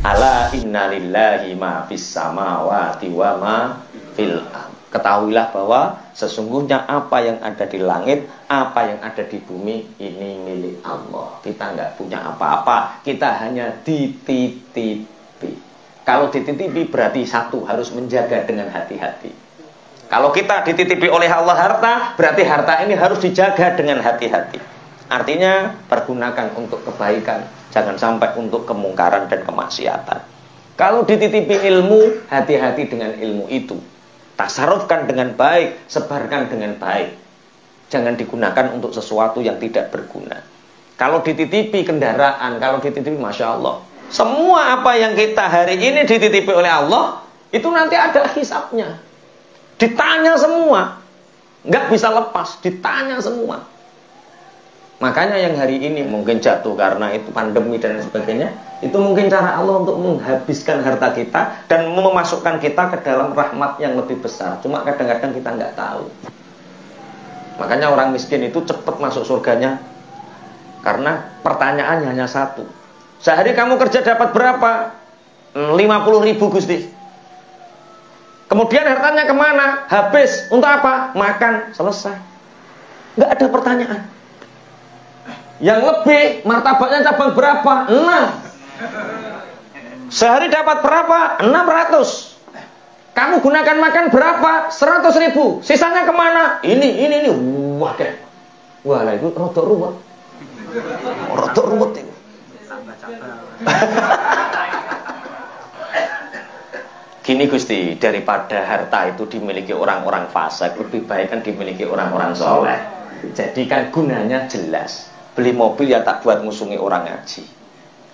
Ala inna lillahi ma fis samawati wa ma fil ardh. Ketahuilah bahwa sesungguhnya apa yang ada di langit, apa yang ada di bumi ini milik Allah. Kita nggak punya apa-apa, kita hanya dititipi. Kalau dititipi berarti satu, harus menjaga dengan hati-hati. Kalau kita dititipi oleh Allah harta, berarti harta ini harus dijaga dengan hati-hati. Artinya pergunakan untuk kebaikan, jangan sampai untuk kemungkaran dan kemaksiatan. Kalau dititipi ilmu, hati-hati dengan ilmu itu. Tasarufkan dengan baik, sebarkan dengan baik. Jangan digunakan untuk sesuatu yang tidak berguna. Kalau dititipi kendaraan, kalau dititipi Masya Allah, semua apa yang kita hari ini dititipi oleh Allah, itu nanti ada hisabnya. Ditanya semua. Nggak bisa lepas, ditanya semua. Makanya yang hari ini mungkin jatuh karena itu pandemi dan sebagainya, itu mungkin cara Allah untuk menghabiskan harta kita dan memasukkan kita ke dalam rahmat yang lebih besar. Cuma kadang-kadang kita nggak tahu. Makanya orang miskin itu cepat masuk surganya karena pertanyaannya hanya satu. Sehari kamu kerja dapat berapa? 50.000 Gusti. Kemudian hartanya kemana? Habis. Untuk apa? Makan. Selesai. Nggak ada pertanyaan. Yang lebih, martabaknya cabang berapa? 6. Sehari dapat berapa? 600. Kamu gunakan makan berapa? 100.000. Sisanya kemana? Ini. Wah deh. Wah lah itu rodok ruwet. Rodok ruwet itu. Gini Gusti, daripada harta itu dimiliki orang-orang fasik, lebih baik kan dimiliki orang-orang soleh. Jadi kan gunanya jelas. Beli mobil ya tak buat ngusungi orang ngaji,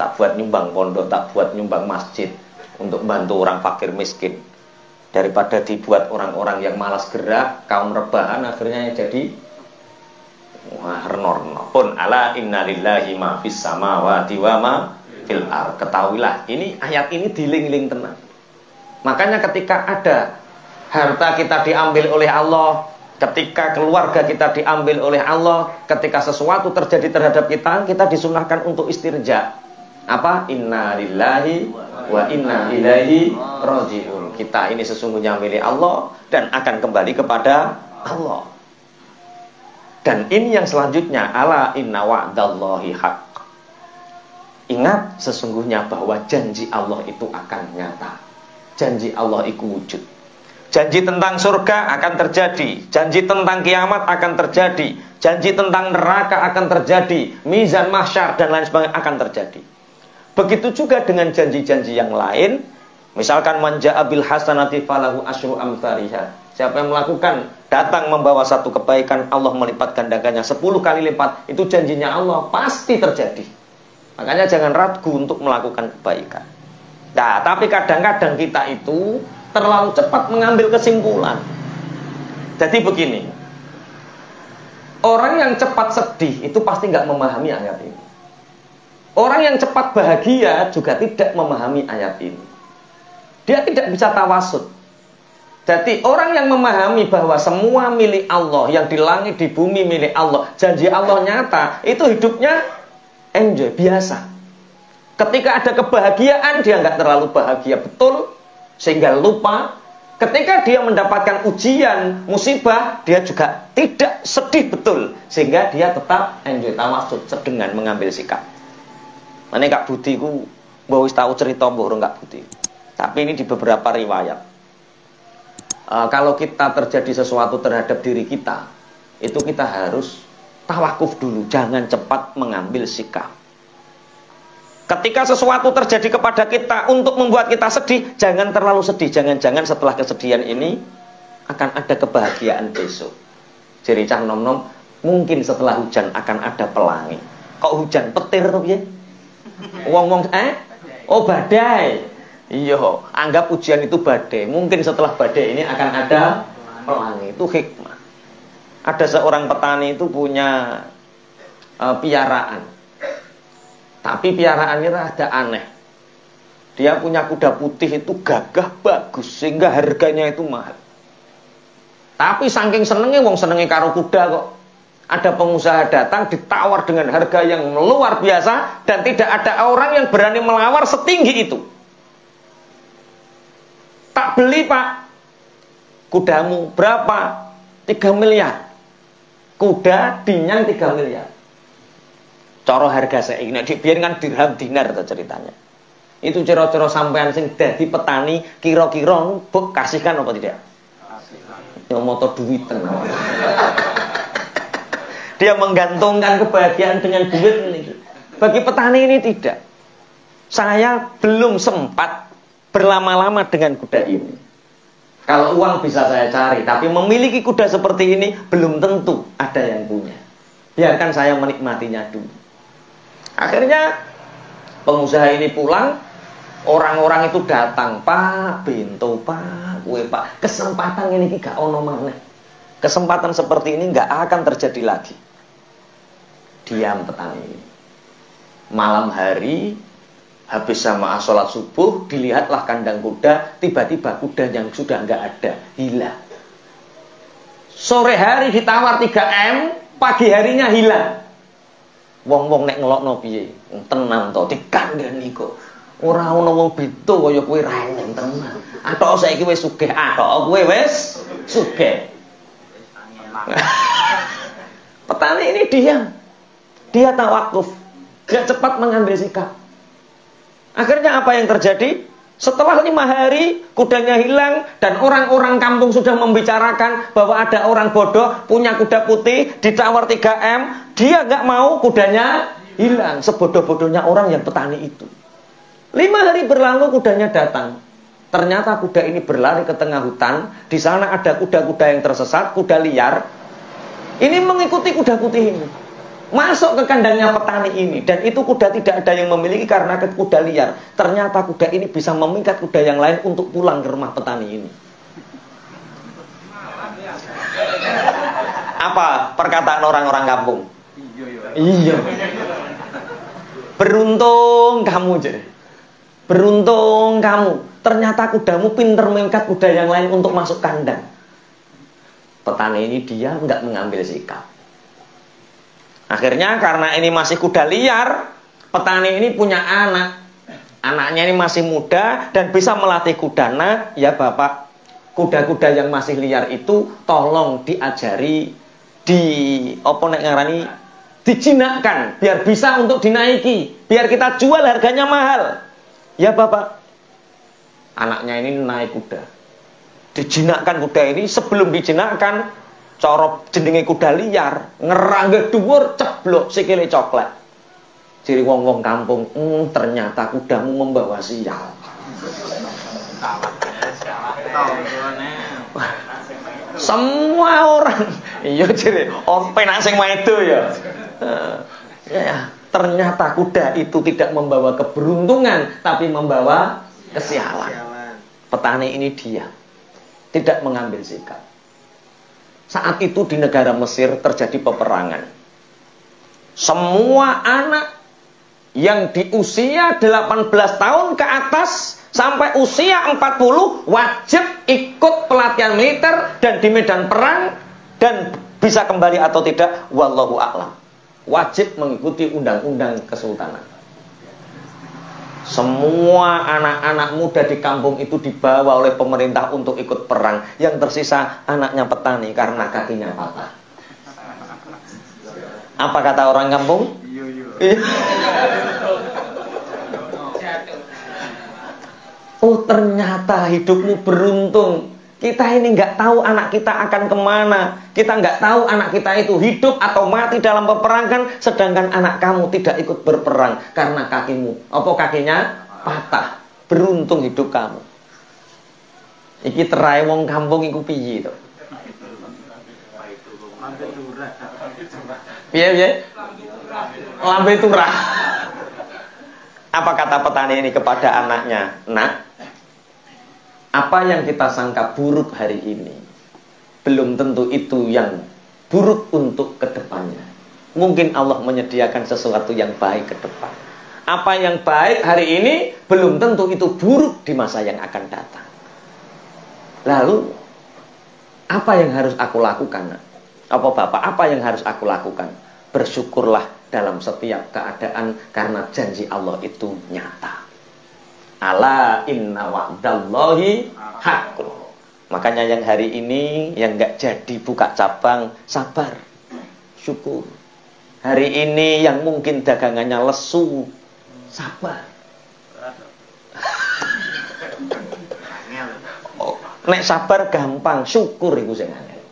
tak buat nyumbang pondok, tak buat nyumbang masjid untuk bantu orang fakir miskin. Daripada dibuat orang-orang yang malas gerak, kaum rebahan akhirnya yang jadi reno-reno. Pun ala inna lillahi ma fis samawati wa ma fil ardh. Ketahuilah, ini ayat ini diling-ling tenang. Makanya ketika ada harta kita diambil oleh Allah, ketika keluarga kita diambil oleh Allah, ketika sesuatu terjadi terhadap kita, kita disunahkan untuk istirja. Apa? Inna lillahi wa inna ilaihi raji'un. Kita ini sesungguhnya milik Allah dan akan kembali kepada Allah. Dan ini yang selanjutnya, ala inna wa'dallahi haqq. Ingat sesungguhnya bahwa janji Allah itu akan nyata. Janji Allah itu wujud. Janji tentang surga akan terjadi, janji tentang kiamat akan terjadi, janji tentang neraka akan terjadi, mizan mahsyar dan lain sebagainya akan terjadi. Begitu juga dengan janji-janji yang lain. Misalkan man jaa bil hasanati falahu asyru amtsaliha. Siapa yang melakukan, datang membawa satu kebaikan, Allah melipat gandakannya 10 kali lipat. Itu janjinya Allah, pasti terjadi. Makanya jangan ragu untuk melakukan kebaikan. Nah, tapi kadang-kadang kita itu terlalu cepat mengambil kesimpulan. Jadi begini, orang yang cepat sedih itu pasti nggak memahami ayat ini. Orang yang cepat bahagia juga tidak memahami ayat ini. Dia tidak bisa tawasud. Jadi orang yang memahami bahwa semua milik Allah, yang di langit di bumi milik Allah, janji Allah nyata, itu hidupnya enjoy, biasa. Ketika ada kebahagiaan, dia nggak terlalu bahagia betul, sehingga lupa. Ketika dia mendapatkan ujian, musibah, dia juga tidak sedih betul, sehingga dia tetap enjoy, tamasud, sedengan mengambil sikap. Mana Kak Budi ku mbok wis tahu cerita mbok Kak Budi. Tapi ini di beberapa riwayat. Kalau kita terjadi sesuatu terhadap diri kita, itu kita harus tawakuf dulu, jangan cepat mengambil sikap. Ketika sesuatu terjadi kepada kita untuk membuat kita sedih, jangan terlalu sedih. Jangan-jangan setelah kesedihan ini akan ada kebahagiaan besok. Jadi cah nom-nom, mungkin setelah hujan akan ada pelangi. Kok hujan petir tuh ya? Wong-wong oh badai. Iya, anggap ujian itu badai. Mungkin setelah badai ini akan ada pelangi. Itu hikmah. Ada seorang petani itu punya piaraan. Tapi piaraannya rada aneh. Dia punya kuda putih itu gagah bagus, sehingga harganya itu mahal. Tapi saking senengnya, wong senengnya karo kuda kok. Ada pengusaha datang ditawar dengan harga yang luar biasa, dan tidak ada orang yang berani melawar setinggi itu. Tak beli Pak. Kudamu berapa? 3 miliar. Kuda dinyang 3 miliar. Cara harga saiki nek biyen kan dirham dinar to ceritanya. Itu cira-cira sampean sing dadi petani kira-kira mbok kasihkan apa tidak? Ya moto duwiten. Dia menggantungkan kebahagiaan dengan duit ini. Bagi petani ini tidak. Saya belum sempat berlama-lama dengan kuda ini. Kalau uang bisa saya cari, tapi memiliki kuda seperti ini belum tentu ada yang punya. Biarkan saya menikmatinya dulu. Akhirnya pengusaha ini pulang, orang-orang itu datang, Pak, bento, Pak, kue Pak. Kesempatan ini gak ono maneh. Kesempatan seperti ini gak akan terjadi lagi. Diam petani ini. Malam hari habis sama sholat subuh, dilihatlah kandang kuda, tiba-tiba kuda yang sudah nggak ada hilang. Sore hari ditawar 3M, pagi harinya hilang. Wong-wong nek ngelokno piye? Tenan to dikandani kok. Ora ono wong beda kaya kowe ra eneng tenan. Atok saiki wis sugih, atok kowe wis sugih. Petani ini diam. Dia tawakuf, gak cepat mengambil sikap. Akhirnya apa yang terjadi? Setelah 5 hari kudanya hilang dan orang-orang kampung sudah membicarakan bahwa ada orang bodoh punya kuda putih ditawar 3M, dia gak mau kudanya hilang. Sebodoh-bodohnya orang yang petani itu. 5 hari berlalu kudanya datang. Ternyata kuda ini berlari ke tengah hutan. Di sana ada kuda-kuda yang tersesat, kuda liar. Ini mengikuti kuda putih ini. Masuk ke kandangnya petani ini. Dan itu kuda tidak ada yang memiliki karena kuda liar. Ternyata kuda ini bisa memikat kuda yang lain untuk pulang ke rumah petani ini. Apa perkataan orang-orang kampung? Iya. Beruntung kamu, jadi. Beruntung kamu. Ternyata kudamu pinter memikat kuda yang lain untuk masuk kandang. Petani ini dia nggak mengambil sikap. Akhirnya karena ini masih kuda liar, petani ini punya anak. Anaknya ini masih muda dan bisa melatih kuda. Nah, ya Bapak, kuda-kuda yang masih liar itu tolong diajari, dijinakkan biar bisa untuk dinaiki, biar kita jual harganya mahal. Ya Bapak. Anaknya ini naik kuda. Dijinakkan kuda ini, sebelum dijinakkan cara jenenge kuda liar, ngerangge dhuwur ceblok sikile coklat. Ciri wong-wong kampung, ternyata kudamu membawa sial. Semua orang, iya ciri, penak sing maedo ya. Ya, ternyata kuda itu tidak membawa keberuntungan, tapi membawa kesialan. Petani ini diam, tidak mengambil sikap. Saat itu di negara Mesir terjadi peperangan. Semua anak yang di usia 18 tahun ke atas sampai usia 40 wajib ikut pelatihan militer dan di medan perang, dan bisa kembali atau tidak wallahu a'lam. Wajib mengikuti undang-undang kesultanan. Semua anak-anak muda di kampung itu dibawa oleh pemerintah untuk ikut perang. Yang tersisa anaknya petani karena kakinya patah. Apa kata orang kampung? Oh, ternyata hidupmu beruntung. Kita ini nggak tahu anak kita akan kemana. Kita nggak tahu anak kita itu hidup atau mati dalam peperangan. Sedangkan anak kamu tidak ikut berperang karena kakinya patah. Beruntung hidup kamu. Iki terai wong kampung iku piye to? Piye? Lambe turah. Apa kata petani ini kepada anaknya? Nak, apa yang kita sangka buruk hari ini belum tentu itu yang buruk untuk kedepannya. Mungkin Allah menyediakan sesuatu yang baik ke depan. Apa yang baik hari ini belum tentu itu buruk di masa yang akan datang. Lalu apa yang harus aku lakukan? Apa Bapak, apa yang harus aku lakukan? Bersyukurlah dalam setiap keadaan karena janji Allah itu nyata. Ala inna wa'dallahi hakun. Makanya yang hari ini yang nggak jadi buka cabang, sabar, syukur. Hari ini yang mungkin dagangannya lesu, sabar. Oh, nek sabar gampang, syukur itu sing angel.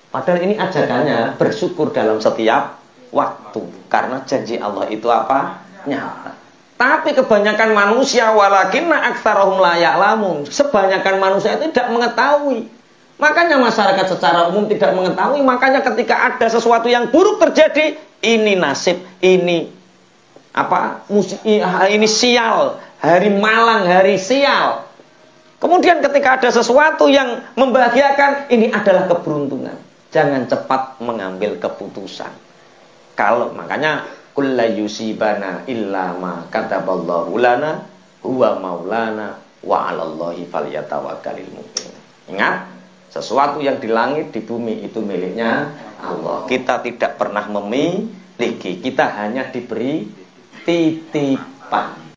Padahal ini ajakannya bersyukur dalam setiap waktu, karena janji Allah itu apa? Nyata. Tapi kebanyakan manusia walakinna aktsarahum la ya'lamun. Sebanyakan manusia itu tidak mengetahui. Makanya masyarakat secara umum tidak mengetahui. Makanya ketika ada sesuatu yang buruk terjadi, ini nasib, ini apa? Ini sial, hari malang, hari sial. Kemudian ketika ada sesuatu yang membahagiakan, ini adalah keberuntungan. Jangan cepat mengambil keputusan. Kalau makanya kulla yusibana illa ma kataballahu lana huwa maulana wa 'alallahi falyatawakkalul mu'minun. Ingat, sesuatu yang di langit, di bumi itu miliknya Allah. Kita tidak pernah memiliki, kita hanya diberi titipan.